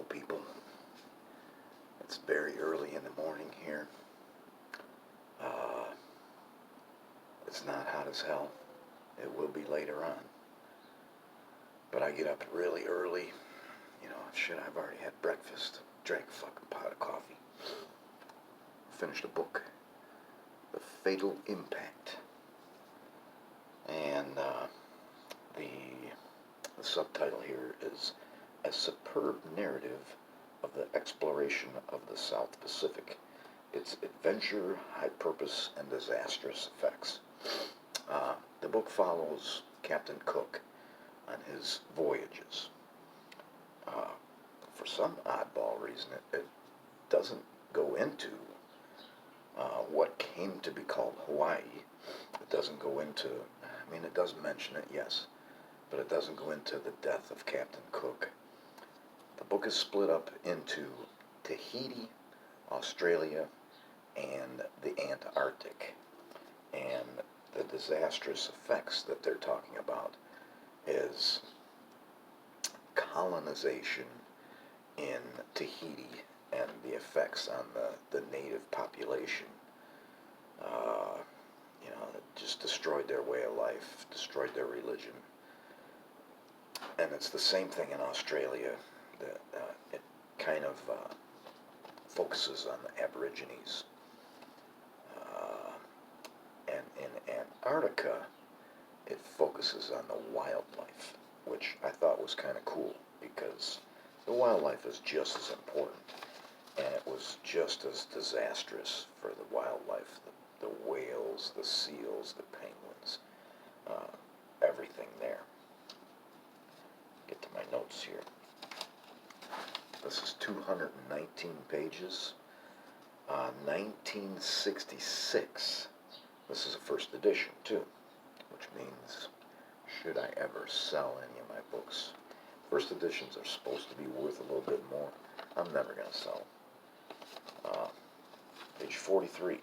people. It's very early in the morning here. It's not hot as hell. It will be later on. But I get up really early. Shit, I've already had breakfast. Drank a fucking pot of coffee. Finished a book. The Fatal Impact. And the subtitle here is A Superb Narrative of the Exploration of the South Pacific, Its Adventure, High Purpose, and Disastrous Effects. The book follows Captain Cook on his voyages. For some oddball reason, it doesn't go into what came to be called Hawaii. It doesn't go into, it does mention it, yes, but it doesn't go into the death of Captain Cook. The book is split up into Tahiti, Australia, and the Antarctic. And the disastrous effects that they're talking about is colonization in Tahiti and the effects on the native population. It just destroyed their way of life, destroyed their religion. And it's the same thing in Australia. It kind of focuses on the Aborigines. And in Antarctica, it focuses on the wildlife, which I thought was kind of cool, because the wildlife is just as important, and it was just as disastrous for the wildlife, the whales, the seals, the penguins, everything there. Get to my notes here. This is 219 pages. 1966. This is a first edition, too, which means, should I ever sell any of my books, first editions are supposed to be worth a little bit more. I'm never going to sell them. Page 43.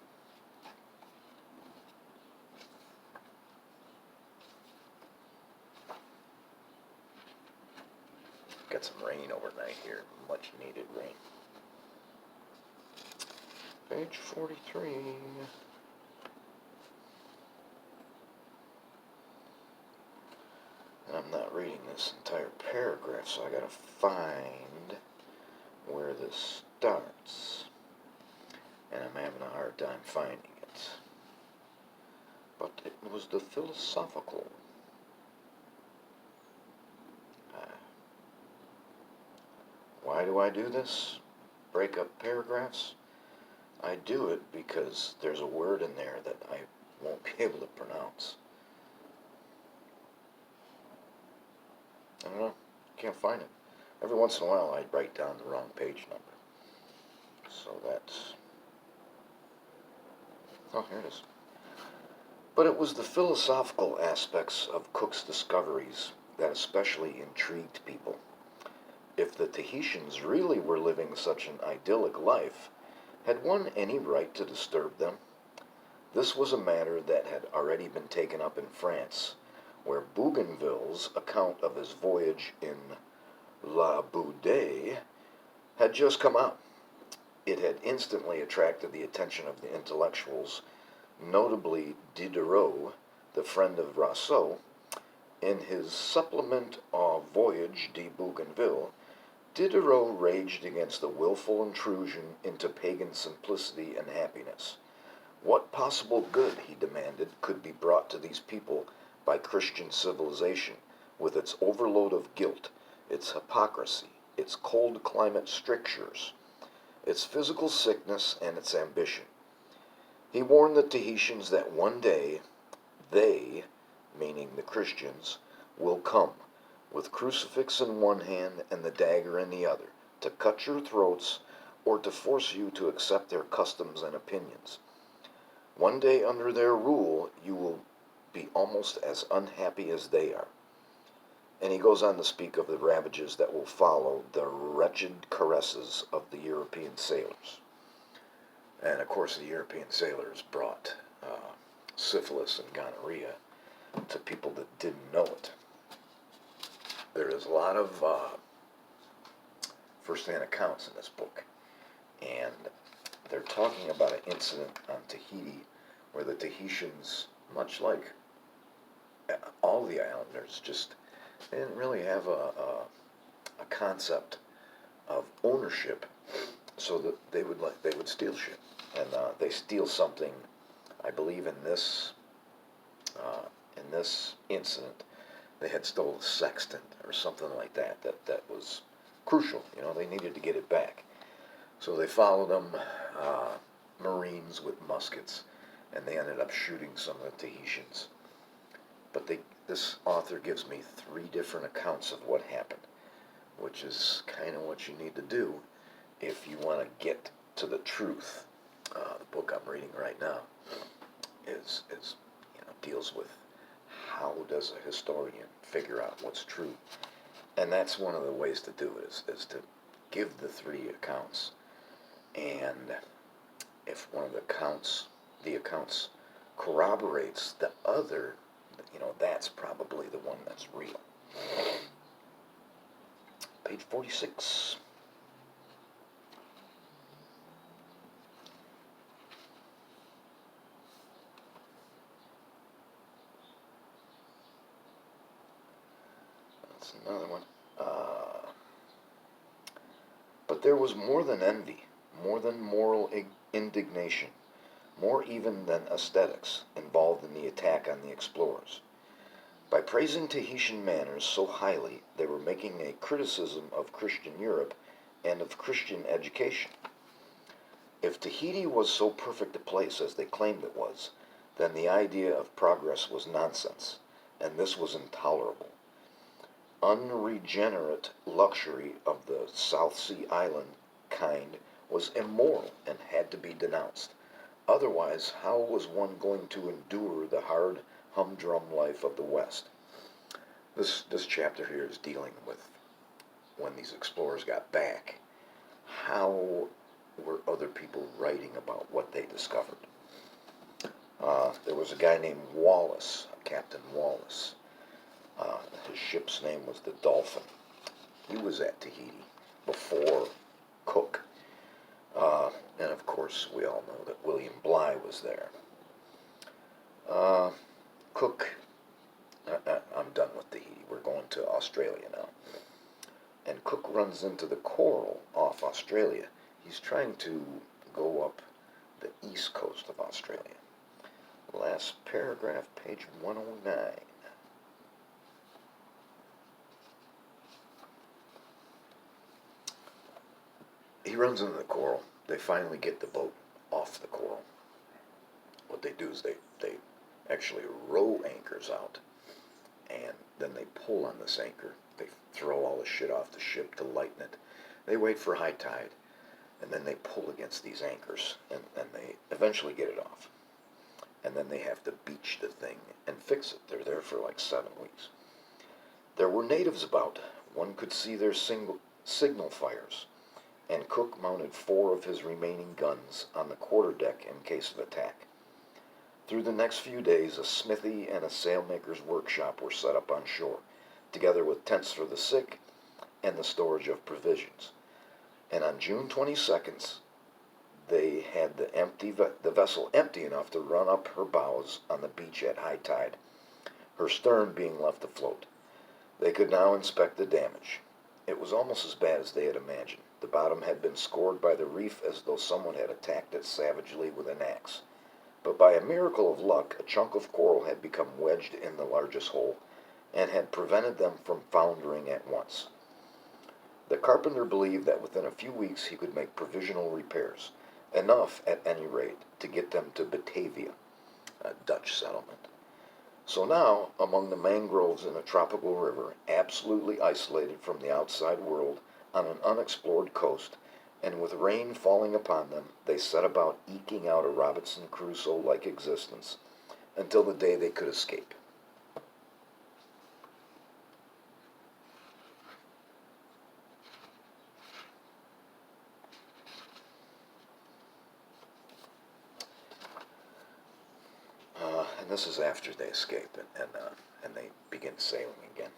Got some rain overnight here, much needed rain. Page 43. And I'm not reading this entire paragraph, so I gotta find where this starts. And I'm having a hard time finding it. But it was the philosophical. Why do I do this? Break up paragraphs? I do it because there's a word in there that I won't be able to pronounce. I don't know. Can't find it. Every once in a while I write down the wrong page number. So that's... Oh, here it is. But it was the philosophical aspects of Cook's discoveries that especially intrigued people. If the Tahitians really were living such an idyllic life, had one any right to disturb them? This was a matter that had already been taken up in France, where Bougainville's account of his voyage in La Boudeille had just come out. It had instantly attracted the attention of the intellectuals, notably Diderot, the friend of Rousseau. In his supplement of Voyage de Bougainville, Diderot raged against the willful intrusion into pagan simplicity and happiness. What possible good, he demanded, could be brought to these people by Christian civilization, with its overload of guilt, its hypocrisy, its cold climate strictures, its physical sickness, and its ambition? He warned the Tahitians that one day they, meaning the Christians, will come, with crucifix in one hand and the dagger in the other, to cut your throats or to force you to accept their customs and opinions. One day under their rule you will be almost as unhappy as they are. And he goes on to speak of the ravages that will follow the wretched caresses of the European sailors. And of course the European sailors brought syphilis and gonorrhea to people that didn't know it. There is a lot of first-hand accounts in this book. And they're talking about an incident on Tahiti where the Tahitians, much like all the islanders, just they didn't really have a concept of ownership, so that they would steal shit, and they steal something. I believe in this incident, they had stolen a sextant or something like that. That was crucial. You know, they needed to get it back. So they followed them, Marines with muskets, and they ended up shooting some of the Tahitians. But this author gives me 3 different accounts of what happened, which is kind of what you need to do if you want to get to the truth. The book I'm reading right now is deals with how does a historian figure out what's true, and that's one of the ways to do it is to give the 3 accounts, and if one of the accounts corroborates the other, that's probably the one that's real. Page 46. That's another one. But there was more than envy, more than moral indignation, more even than aesthetics involved in the attack on the explorers. By praising Tahitian manners so highly, they were making a criticism of Christian Europe and of Christian education. If Tahiti was so perfect a place as they claimed it was, then the idea of progress was nonsense, and this was intolerable. Unregenerate luxury of the South Sea island kind was immoral and had to be denounced. Otherwise, how was one going to endure the hard, humdrum life of the West? This chapter here is dealing with when these explorers got back. How were other people writing about what they discovered? There was a guy named Wallace, Captain Wallace. His ship's name was the Dolphin. He was at Tahiti before Cook. And of course, we all know that William Bligh was there. Cook, I'm done with Tahiti. We're going to Australia now. And Cook runs into the Coral off Australia. He's trying to go up the east coast of Australia. Last paragraph, page 109. He runs into the Coral. They finally get the boat off the Coral. What they do is they actually row anchors out, and then they pull on this anchor. They throw all the shit off the ship to lighten it. They wait for high tide, and then they pull against these anchors, and they eventually get it off. And then they have to beach the thing and fix it. They're there for like 7 weeks. There were natives about. One could see their signal fires, and Cook mounted 4 of his remaining guns on the quarterdeck in case of attack. Through the next few days, a smithy and a sailmaker's workshop were set up on shore, together with tents for the sick and the storage of provisions. And on June 22nd, they had the vessel empty enough to run up her bows on the beach at high tide, her stern being left afloat. They could now inspect the damage. It was almost as bad as they had imagined. The bottom had been scored by the reef as though someone had attacked it savagely with an axe. But by a miracle of luck, a chunk of coral had become wedged in the largest hole and had prevented them from foundering at once. The carpenter believed that within a few weeks he could make provisional repairs, enough, at any rate, to get them to Batavia, a Dutch settlement. So now, among the mangroves in a tropical river, absolutely isolated from the outside world, on an unexplored coast, and with rain falling upon them, they set about eking out a Robinson Crusoe-like existence until the day they could escape. And this is after they escape, and they begin sailing again.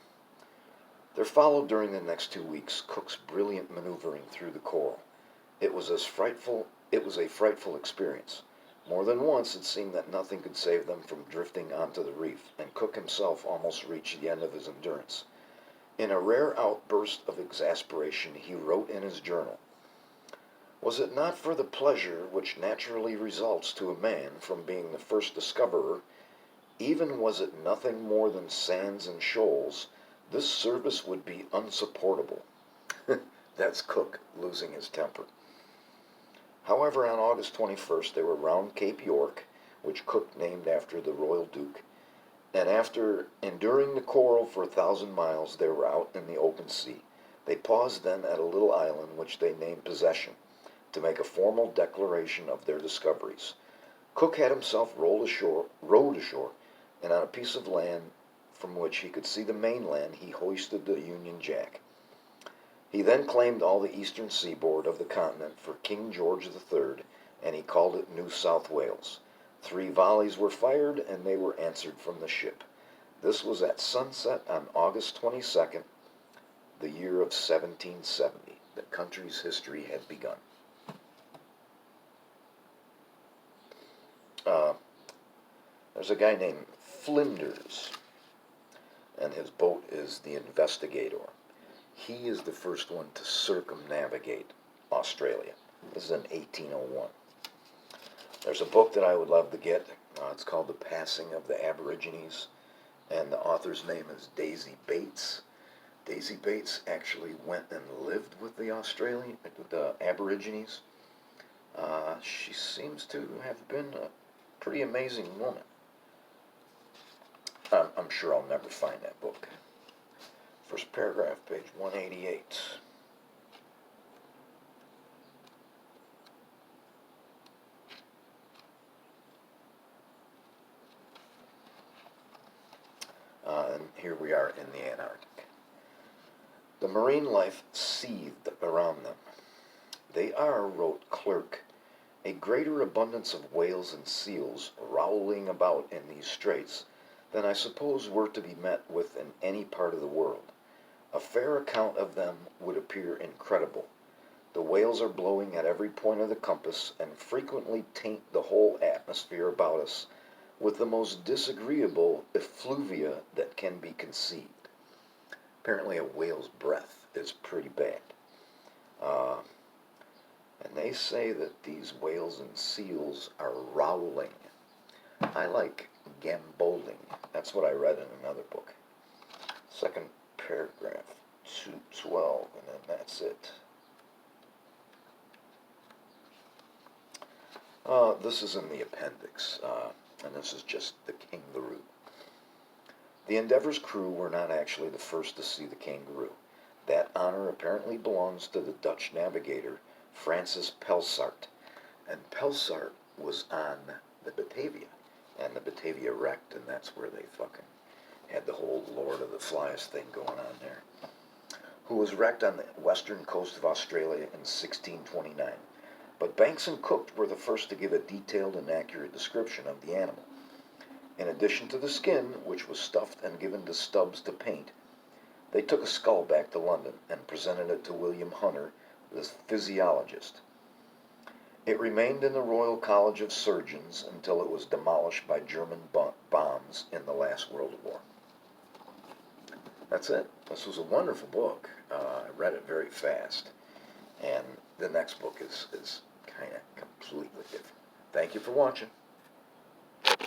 There followed during the next 2 weeks Cook's brilliant maneuvering through the coral. It was a frightful experience. More than once it seemed that nothing could save them from drifting onto the reef, and Cook himself almost reached the end of his endurance. In a rare outburst of exasperation he wrote in his journal, "Was it not for the pleasure which naturally results to a man from being the first discoverer, even was it nothing more than sands and shoals, this service would be unsupportable." That's Cook losing his temper. However, on August 21st they were round Cape York, which Cook named after the Royal Duke, and after enduring the coral for 1,000 miles they were out in the open sea. They paused then at a little island which they named Possession, to make a formal declaration of their discoveries. Cook had himself rowed ashore, and on a piece of land from which he could see the mainland he hoisted the Union Jack. He then claimed all the eastern seaboard of the continent for King George III, and he called it New South Wales. 3 volleys were fired, and they were answered from the ship. This was at sunset on August 22nd, the year of 1770. The country's history had begun. There's a guy named Flinders, and his boat is the Investigator. He is the first one to circumnavigate Australia. This is in 1801. There's a book that I would love to get. It's called The Passing of the Aborigines, and the author's name is Daisy Bates. Daisy Bates actually went and lived with the Aborigines. She seems to have been a pretty amazing woman. I'm sure I'll never find that book. First paragraph, page 188. And here we are in the Antarctic. The marine life seethed around them. "They are," wrote Clerke, "a greater abundance of whales and seals rowling about in these straits than I suppose were to be met with in any part of the world. A fair account of them would appear incredible. The whales are blowing at every point of the compass, and frequently taint the whole atmosphere about us with the most disagreeable effluvia that can be conceived." Apparently a whale's breath is pretty bad. And they say that these whales and seals are rowling. I like gamboling. That's what I read in another book. Second paragraph, 212, and then that's it. This is in the appendix, and this is just the kangaroo. The Endeavour's crew were not actually the first to see the kangaroo. That honor apparently belongs to the Dutch navigator Francis Pelsart, and Pelsart was on the Batavia, and the Batavia wrecked, and that's where they fucking had the whole Lord of the Flies thing going on there, who was wrecked on the western coast of Australia in 1629. But Banks and Cook were the first to give a detailed and accurate description of the animal. In addition to the skin, which was stuffed and given to Stubbs to paint, they took a skull back to London and presented it to William Hunter, the physiologist. It remained in the Royal College of Surgeons until it was demolished by German bombs in the last World War. That's it. This was a wonderful book. I read it very fast. And the next book is kind of completely different. Thank you for watching.